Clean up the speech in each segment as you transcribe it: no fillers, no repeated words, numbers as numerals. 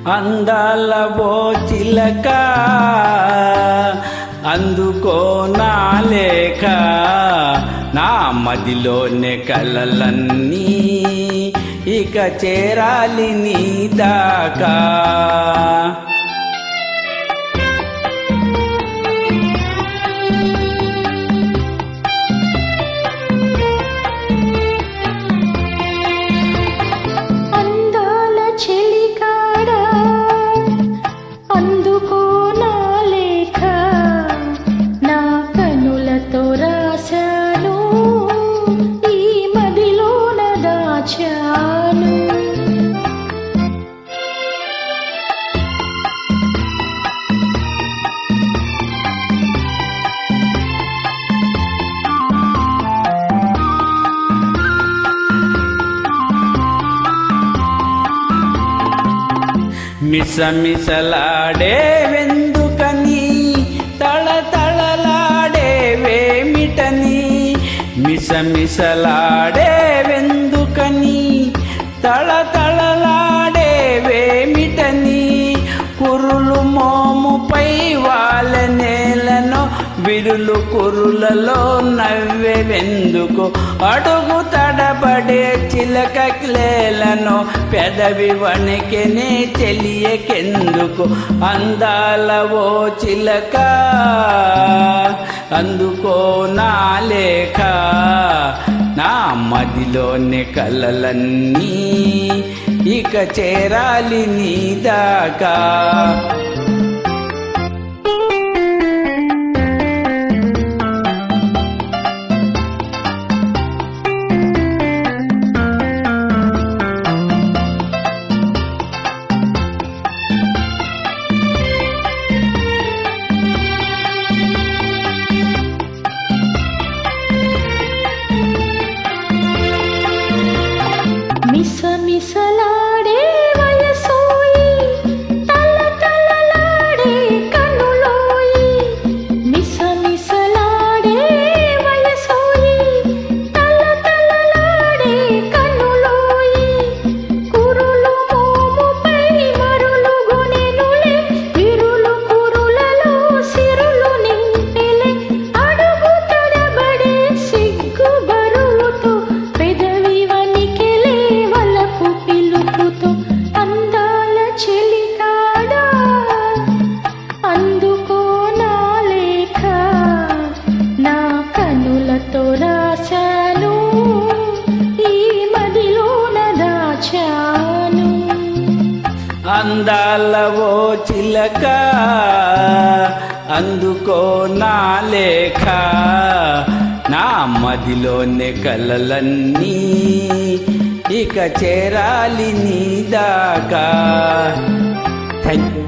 అందాల ఓ చిలక అందుకో నా లేఖ, నా మదిలోనే కలలన్నీ ఇక చేరాలి నీ దాకా. మిసమిసలాడే వెందుకని, తళతళలాడే వేమిటని. మిసమిసలాడే వెందుకని, తళతళలాడే వేమిటని. కురులు మోముపై వాళ్ళ నేలను, విరులు కురులలో నవ్వెందుకు. అడుగు తడబడే చిలక క్లేలను, పెదవి వణికెనే తెలియకెందుకు. అందాల ఓ చిలక అందుకో నా లేఖ, నా మదిలోని కలలన్నీ ఇక చేరాలి నీ దాకా. మిసమిసలాడే వయసోయి, తళతళలాడే కనులోయి. మిసమిసలాడే వయసోయి, తళతళలాడే కనులోయి. కురులు మోముపై మరులు గొనెనులే, విరులు కురులలో సిరులు నింపెలే. అడుగు తడబడే సిగ్గు బరువుతో, పెదవి వణికెలే వలపు పిలుపుతో. అందాల చెలికాడా అందుకో నా లేఖ, నా కనులతో రాశాను ఈ మదిలోన దాచాను. అందాల ఓ చిలక అందుకో నా లేఖ, నా మదిలోని కలలన్నీ ఇక చేరాలి నీ దాకా. Thank you.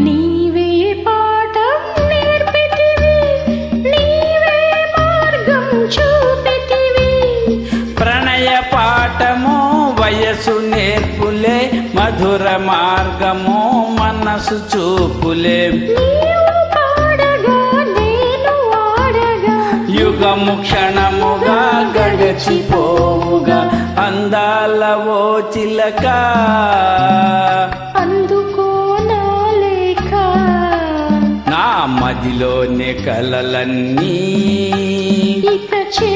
నీవే పాఠం నేర్పితివి, నీవే మార్గం చూపితివి. ప్రణయ పాఠము వయసు నేర్పులే, మధుర మార్గము మనసు చూపులే. నీవు పాడగా నేను ఆడగా, యుగము క్షణముగా గడిచిపోవుగా. అందాల ఓ చిలక అందుకో నా లేఖ, నా మదిలోని కలలన్నీ ఇక చే